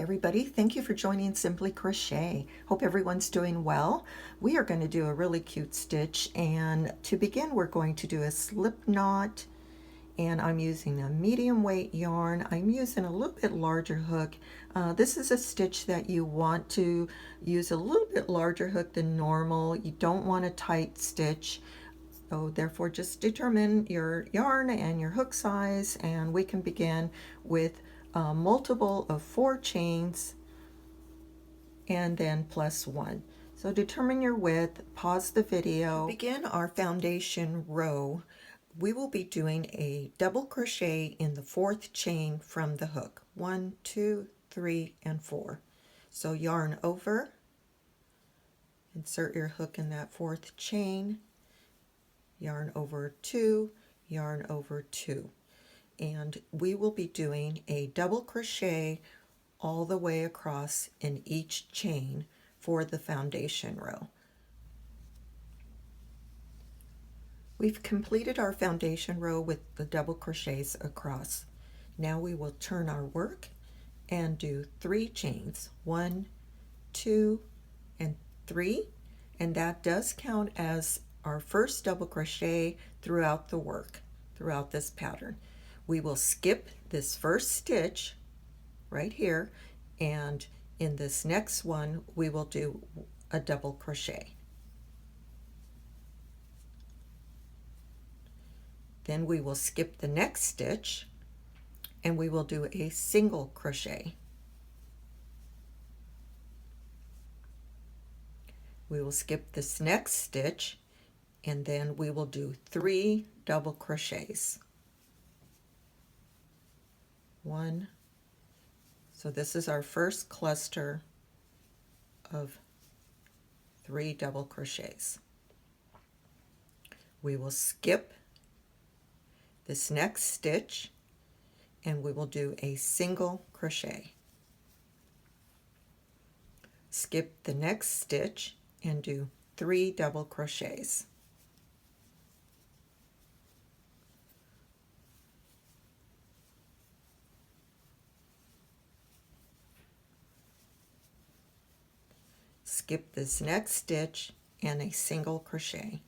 everybody. Thank you for joining Simply Crochet. Hope everyone's doing well. We are going to do a really cute stitch, and to begin we're going to do a slip knot, and I'm using a medium weight yarn. I'm using a little bit larger hook. This is a stitch that you want to use a little bit larger hook than normal. You don't want a tight stitch. So therefore just determine your yarn and your hook size, and we can begin with a multiple of 4 chains and then plus 1. So determine your width, pause the video. To begin our foundation row, we will be doing a double crochet in the 4th chain from the hook. 1, 2, 3, and 4. So yarn over, insert your hook in that 4th chain, yarn over 2, yarn over 2, and we will be doing a double crochet all the way across in each chain for the foundation row. We've completed our foundation row with the double crochets across. Now we will turn our work and do 3 chains, 1, 2, and 3, and that does count as our first double crochet throughout the work, throughout this pattern. We will skip this first stitch right here, and in this next one we will do a double crochet. Then we will skip the next stitch and we will do a single crochet. We will skip this next stitch and then we will do 3 double crochets. 1. So this is our first cluster of 3 double crochets. We will skip this next stitch and we will do a single crochet. Skip the next stitch and do 3 double crochets. Skip this next stitch and a single crochet,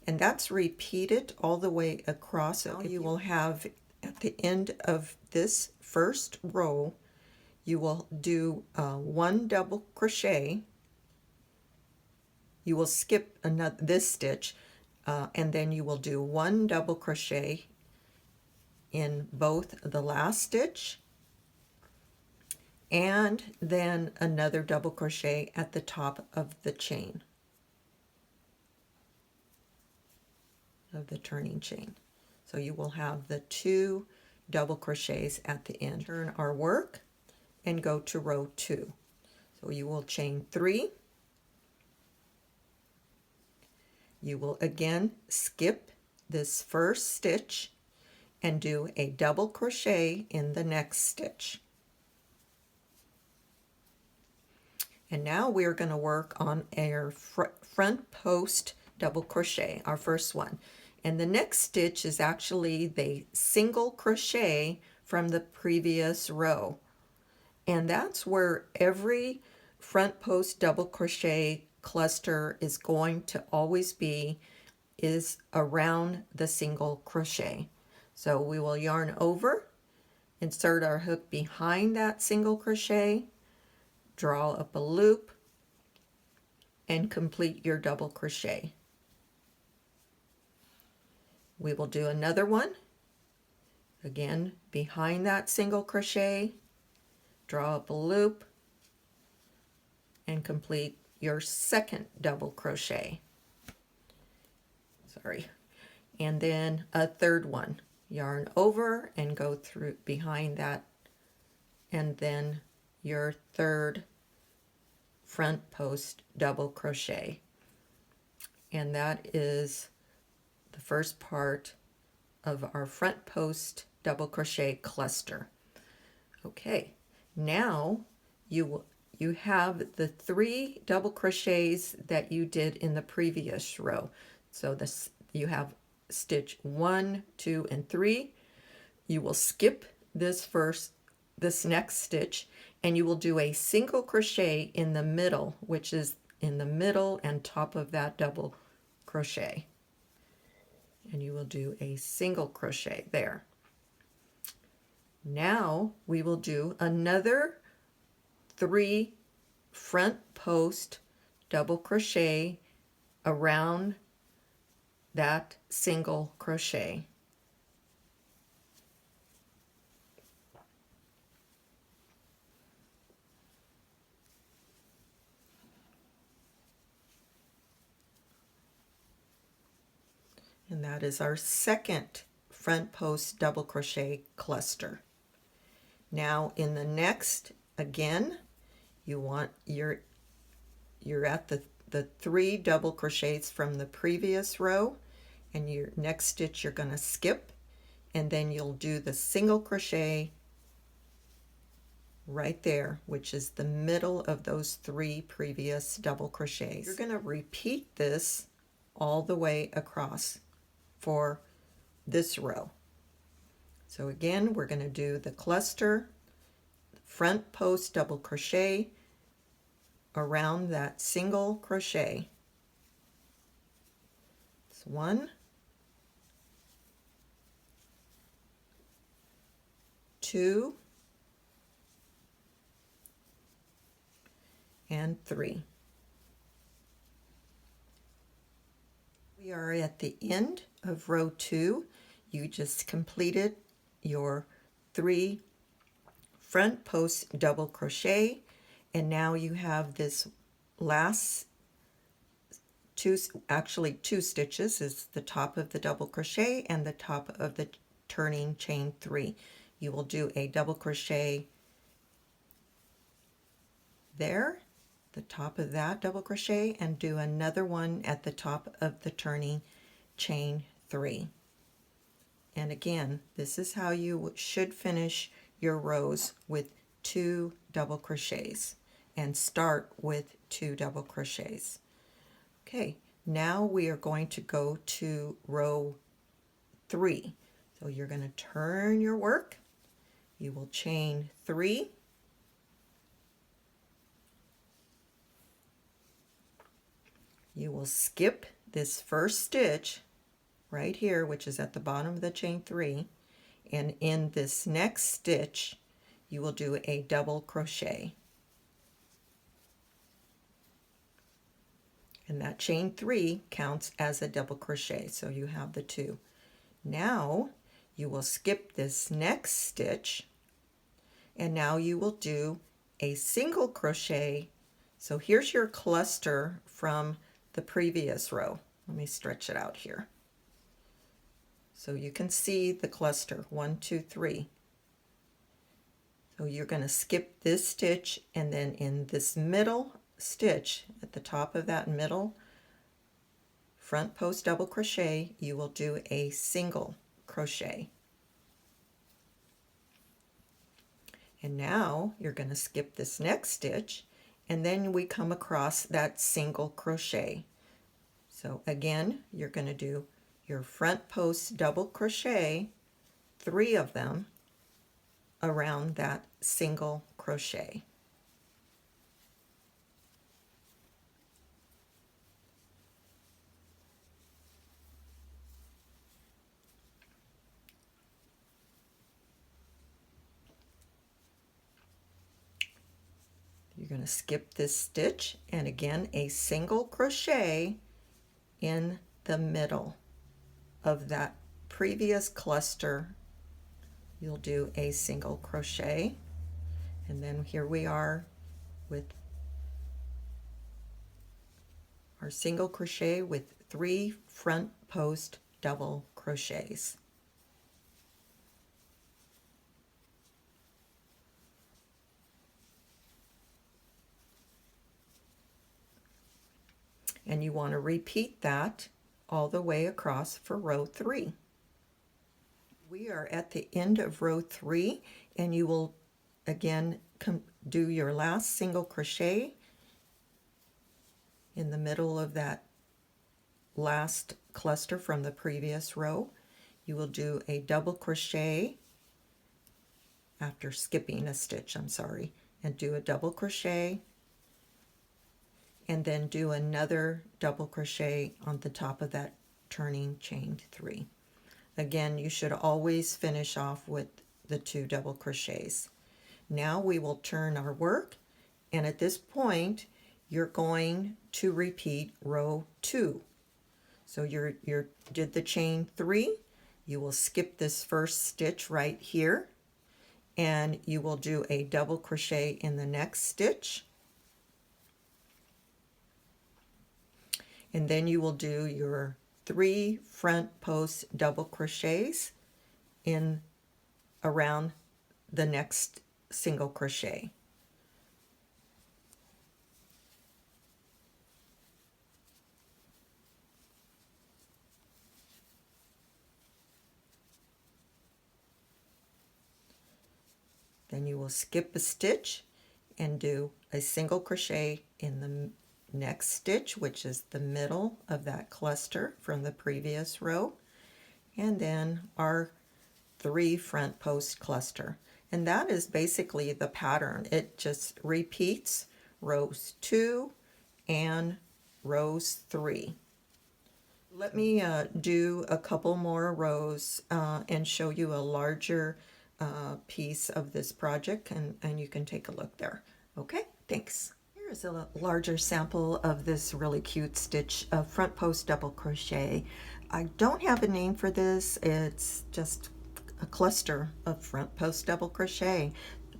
and that's repeated all the way across. So you will have at the end of this first row, you will do 1 double crochet. You will skip this stitch, and then you will do 1 double crochet in both the last stitch and then another double crochet at the top of the chain, of the turning chain. So you will have the 2 double crochets at the end. Turn our work and go to row 2. So you will chain 3. You will again skip this first stitch and do a double crochet in the next stitch. And now we're going to work on our front post double crochet, our first one. And the next stitch is actually the single crochet from the previous row. And that's where every front post double crochet cluster is going to always be, is around the single crochet. So we will yarn over, insert our hook behind that single crochet, draw up a loop, and complete your double crochet. We will do another one, again behind that single crochet, draw up a loop, and complete your second double crochet. And then a third one, yarn over and go through behind that, and then your third front post double crochet. And that is the first part of our front post double crochet cluster. Okay, now you have the 3 double crochets that you did in the previous row. So you have stitch 1, 2, and 3. You will skip this first this next stitch, and you will do a single crochet in the middle, which is in the middle and top of that double crochet. And you will do a single crochet there. Now we will do another 3 front post double crochet around that single crochet. And that is our second front post double crochet cluster. Now in the next, again, you're at the 3 double crochets from the previous row, and your next stitch you're going to skip, and then you'll do the single crochet right there, which is the middle of those 3 previous double crochets. You're going to repeat this all the way across for this row. So again, we're going to do the cluster, front post double crochet around that single crochet. It's 1, 2, and 3. We are at the end of row 2. You just completed your 3 front post double crochet, and now you have this last two stitches is the top of the double crochet and the top of the turning chain 3. You will do a double crochet there, the top of that double crochet, and do another one at the top of the turning chain 3. And again, this is how you should finish your rows, with 2 double crochets, and start with 2 double crochets. Okay, now we are going to go to row 3. So you're going to turn your work. You will chain 3. You will skip this first stitch right here, which is at the bottom of the chain 3, and in this next stitch you will do a double crochet, and that chain 3 counts as a double crochet, so you have the 2. Now you will skip this next stitch, and now you will do a single crochet. So here's your cluster from the previous row. Let me stretch it out here so you can see the cluster 1, 2, 3. So you're going to skip this stitch, and then in this middle stitch at the top of that middle front post double crochet, you will do a single crochet. And now you're going to skip this next stitch, and then we come across that single crochet. So again, you're going to do your front post double crochet, 3 of them, around that single crochet. You're going to skip this stitch, and again a single crochet in the middle of that previous cluster. You'll do a single crochet, and then here we are with our single crochet with 3 front post double crochets. And you want to repeat that all the way across for row 3. We are at the end of row 3, and you will again do your last single crochet in the middle of that last cluster from the previous row. You will do a double crochet after skipping a stitch, I'm sorry, and do a double crochet, and then do another double crochet on the top of that turning chain 3. Again, you should always finish off with the 2 double crochets. Now we will turn our work, and at this point you're going to repeat row 2. So you did the chain 3, you will skip this first stitch right here, and you will do a double crochet in the next stitch, and then you will do your 3 front post double crochets in around the next single crochet. Then you will skip a stitch and do a single crochet in the next stitch, which is the middle of that cluster from the previous row, and then our 3 front post cluster. And that is basically the pattern. It just repeats rows 2 and rows 3. Let me do a couple more rows and show you a larger piece of this project, and you can take a look there. Okay, thanks. Here's a larger sample of this really cute stitch of front post double crochet. I don't have a name for this, it's just a cluster of front post double crochet.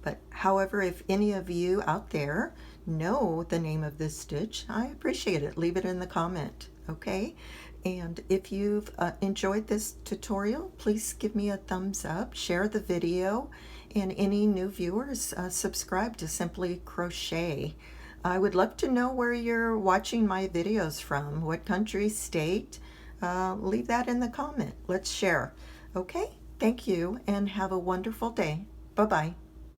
But however, if any of you out there know the name of this stitch, I appreciate it. Leave it in the comment, okay? And if you've enjoyed this tutorial, please give me a thumbs up, share the video, and any new viewers, subscribe to Simply Crochet. I would love to know where you're watching my videos from, what country, state. Leave that in the comment. Let's share. Okay, thank you, and have a wonderful day. Bye-bye.